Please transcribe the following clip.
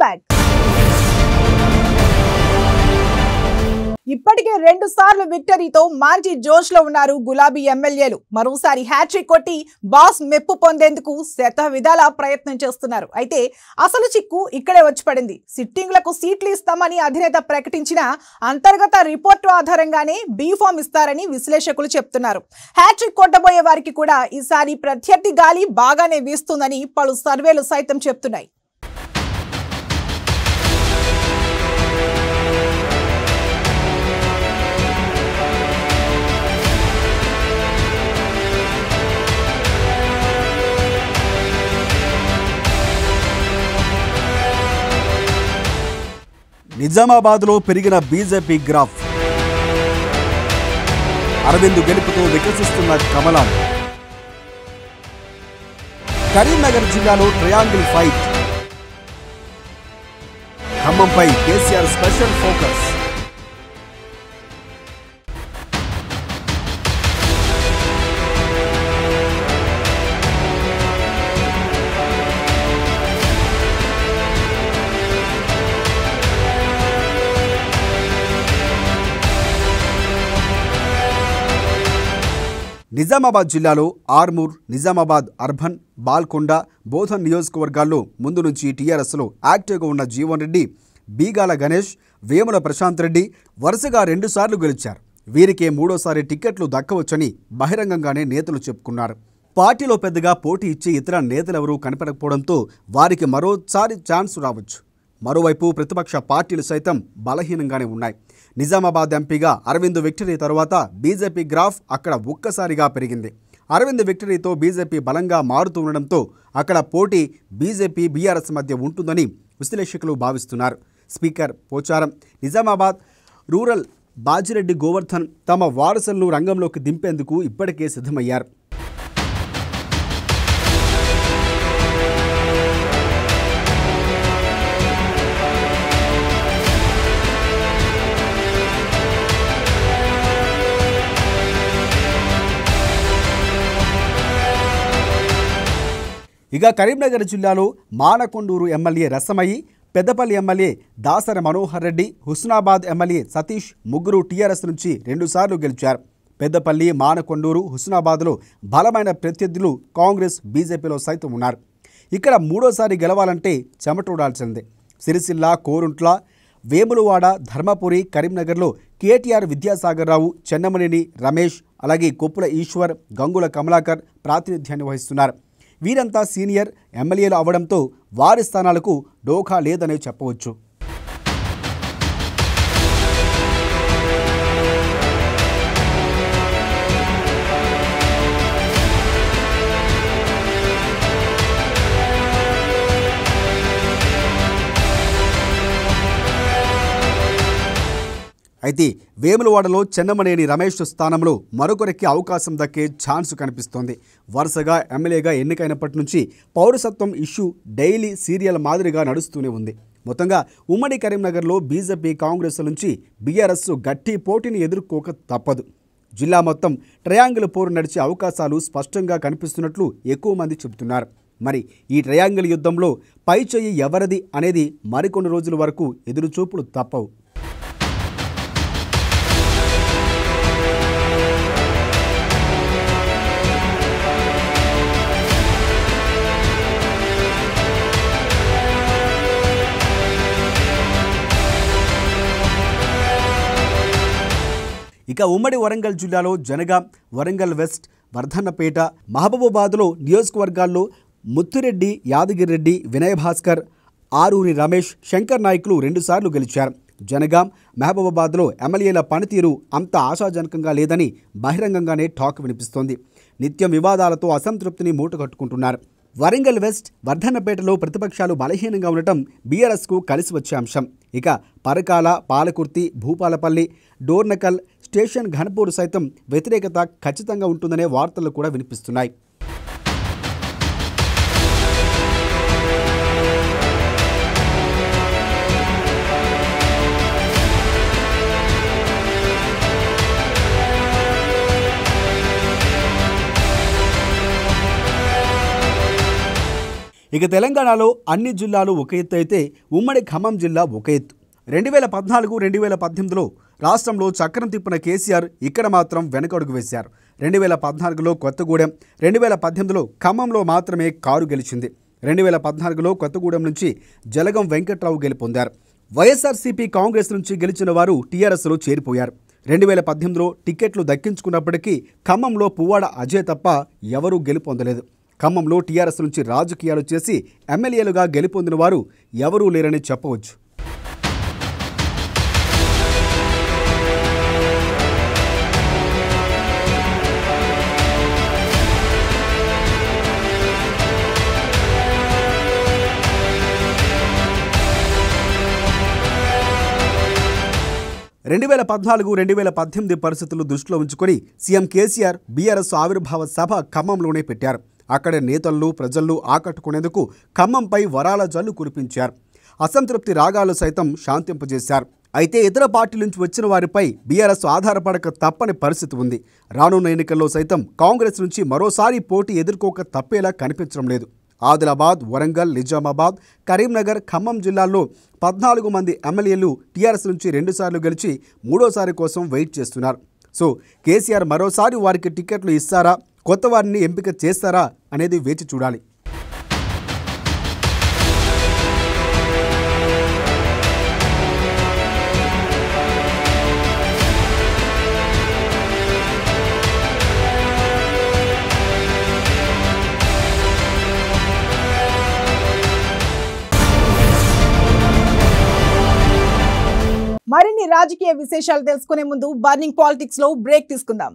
Back. ఇప్పటికే 2 సార్లు విక్టరీతో మంచి జోష్ లో ఉన్నారు గులాబీ ఎమ్మెల్యేలు. మరోసారి హ్యాట్రిక్ కొట్టి బాస్ మెప్పు పొందేందుకు శత విధాల ప్రయత్నం చేస్తున్నారు. అయితే అసలు చిక్కు ఇక్కడే వచ్చి పడింది. సిట్టింగ్లకు సీట్లు ఇస్తామని అధినేత ప్రకటించిన అంతర్గత రిపోర్టు ఆధారంగానే బీఫామ్ ఇస్తారని విశ్లేషకులు చెప్తున్నారు. హ్యాట్రిక్ కొట్టబోయే వారికి కూడా ఈసారి ప్రత్యర్థి గాలి బాగానే వీస్తుందని పలు సర్వేలు సైతం చెప్తున్నాయి. నిజామాబాద్లో పెరిగిన బీజేపీ గ్రాఫ్, అరవింద్ గెలుపుతో వికసిస్తున్న కమలాలు. కరీంనగర్ జిల్లాలో ట్రయాంగిల్ ఫైట్, ఖమ్మంపై కేసీఆర్ స్పెషల్ ఫోకస్. నిజామాబాద్ జిల్లాలో ఆర్మూర్, నిజామాబాద్ అర్బన్, బాల్కొండ, బోధన్ నియోజకవర్గాల్లో ముందు నుంచి టీఆర్ఎస్లో యాక్టివ్గా ఉన్న జీవన్ రెడ్డి, బీగాల గణేష్, వేముల ప్రశాంత్ రెడ్డి వరుసగా 2 సార్లు గెలిచారు. వీరికే 3వ టిక్కెట్లు దక్కవచ్చని బహిరంగంగానే నేతలు చెప్పుకున్నారు. పార్టీలో పెద్దగా పోటీ ఇచ్చే ఇతర నేతలెవరూ కనపడకపోవడంతో వారికి మరోసారి ఛాన్స్ రావచ్చు. మరోవైపు ప్రతిపక్ష పార్టీలు సైతం బలహీనంగానే ఉన్నాయి. నిజామాబాద్ ఎంపీగా అరవింద్ విక్టరీ తర్వాత బీజేపీ గ్రాఫ్ అక్కడ ఒక్కసారిగా పెరిగింది. అరవింద్ విక్టరీతో బీజేపీ బలంగా మారుతూ ఉండడంతో అక్కడ పోటీ బీజేపీ బీఆర్ఎస్ మధ్య ఉంటుందని విశ్లేషకులు భావిస్తున్నారు. స్పీకర్ పోచారం, నిజామాబాద్ రూరల్ బాజిరెడ్డి గోవర్ధన్ తమ వారసులను రంగంలోకి దింపేందుకు ఇప్పటికే సిద్ధమయ్యారు. ఇక కరీంనగర్ జిల్లాలో Manakondur MLA రసమయ్యి, Peddapalli MLA Dasara Manohar Reddy, Husnabad MLA Satish ముగ్గురు టీఆర్ఎస్ నుంచి 2 సార్లు గెలిచారు. పెద్దపల్లి, మానకొండూరు, హుస్నాబాద్లో బలమైన ప్రత్యర్థులు కాంగ్రెస్, బీజేపీలో సైతం ఉన్నారు. ఇక్కడ 3వసారి గెలవాలంటే చెమటోడాల్సిందే. సిరిసిల్ల, కోరుంట్ల, వేములవాడ, ధర్మపురి, కరీంనగర్లో కేటీఆర్, విద్యాసాగర్ రావు, చెన్నమనేని రమేష్, అలాగే కొప్పుల ఈశ్వర్, గంగుల కమలాకర్ ప్రాతినిధ్యాన్ని వహిస్తున్నారు. వీరంతా సీనియర్ ఎమ్మెల్యేలు అవడంతో వారి స్థానాలకు డోఖా లేదనే చెప్పవచ్చు. అయితే వేములవాడలో చెన్నమనేని రమేష్ స్థానంలో మరొకరికి అవకాశం దక్కే ఛాన్స్ కనిపిస్తోంది. వరుసగా ఎమ్మెల్యేగా ఎన్నికైనప్పటి నుంచి పౌరసత్వం ఇష్యూ డైలీ సీరియల్ మాదిరిగా నడుస్తూనే ఉంది. మొత్తంగా ఉమ్మడి కరీంనగర్లో బీజేపీ, కాంగ్రెస్ నుంచి బీఆర్ఎస్ గట్టి పోటీని ఎదుర్కోక తప్పదు. జిల్లా మొత్తం ట్రయాంగిల్ పోరు నడిచే అవకాశాలు స్పష్టంగా కనిపిస్తున్నట్లు ఎక్కువ మంది చెబుతున్నారు. మరి ఈ ట్రయాంగిల్ యుద్ధంలో పై చెయ్యి ఎవరిది అనేది మరికొన్ని రోజుల వరకు ఎదురుచూపులు తప్పవు. ఇక ఉమ్మడి వరంగల్ జిల్లాలో జనగాం, వరంగల్ వెస్ట్, వర్ధన్నపేట, మహబూబాబాద్లో నియోజకవర్గాల్లో ముత్తిరెడ్డి, యాదగిరిరెడ్డి, వినయ్ భాస్కర్, ఆరూరి రమేష్, శంకర్ నాయకులు 2 సార్లు గెలిచారు. జనగాం, మహబూబాబాద్లో ఎమ్మెల్యేల పనితీరు అంత ఆశాజనకంగా లేదని బహిరంగంగానే టాక్ వినిపిస్తోంది. నిత్యం వివాదాలతో అసంతృప్తిని మూటగట్టుకుంటున్నారు. వరంగల్ వెస్ట్, వర్ధన్నపేటలో ప్రతిపక్షాలు బలహీనంగా ఉండటం బీఆర్ఎస్కు కలిసి వచ్చే అంశం. ఇక పరకాల, పాలకుర్తి, భూపాలపల్లి, డోర్నకల్, స్టేషన్ ఘనపూర్ సైతం వ్యతిరేకత ఖచ్చితంగా ఉంటుందనే వార్తలు కూడా వినిపిస్తున్నాయి. ఇక తెలంగాణలో అన్ని జిల్లాలు ఒక ఎత్తు అయితే ఉమ్మడి ఖమ్మం జిల్లా ఒక ఎత్తు. 2014-2018లో రాష్ట్రంలో చక్రం తిప్పిన కేసీఆర్ ఇక్కడ మాత్రం వెనకడుగు వేశారు. 2014లో కొత్తగూడెం, 2018లో ఖమ్మంలో మాత్రమే కారు గెలిచింది. 2014లో కొత్తగూడెం నుంచి జలగం వెంకట్రావు గెలుపొందారు. వైఎస్ఆర్సీపీ కాంగ్రెస్ నుంచి గెలిచిన వారు టీఆర్ఎస్లో చేరిపోయారు. 2018లో టికెట్లు దక్కించుకున్నప్పటికీ ఖమ్మంలో పువ్వాడ అజయ్ తప్ప ఎవరూ గెలుపొందలేదు. ఖమ్మంలో టీఆర్ఎస్ నుంచి రాజకీయాలు చేసి ఎమ్మెల్యేలుగా గెలుపొందిన వారు ఎవరూ లేరని చెప్పవచ్చు. రెండు 2014-2018 పరిస్థితులు దృష్టిలో ఉంచుకొని సీఎం కేసీఆర్ బీఆర్ఎస్ ఆవిర్భావ సభ ఖమ్మంలోనే పెట్టారు. అక్కడి నేతలు ప్రజలు ఆకట్టుకునేందుకు ఖమ్మంపై వరాల జల్లు కురిపించారు. అసంతృప్తి రాగాలు సైతం శాంతింపజేశారు. అయితే ఇతర పార్టీల నుంచి వచ్చిన వారిపై బీఆర్ఎస్ ఆధారపడక తప్పని పరిస్థితి ఉంది. రానున్న ఎన్నికల్లో సైతం కాంగ్రెస్ నుంచి మరోసారి పోటీ ఎదుర్కోక తప్పేలా కనిపించడం లేదు. ఆదిలాబాద్, వరంగల్, నిజామాబాద్, కరీంనగర్, ఖమ్మం జిల్లాల్లో 14 మంది ఎమ్మెల్యేలు టీఆర్ఎస్ నుంచి 2 సార్లు గెలిచి 3ఓసారి కోసం వెయిట్ చేస్తున్నారు. సో కేసీఆర్ మరోసారి వారికి టికెట్లు ఇస్తారా, కొత్త వారిని ఎంపిక చేస్తారా అనేది వేచి చూడాలి. మరిన్ని రాజకీయ విశేషాలు తెలుసుకునే ముందు బర్నింగ్ పాలిటిక్స్ లో బ్రేక్ తీసుకుందాం.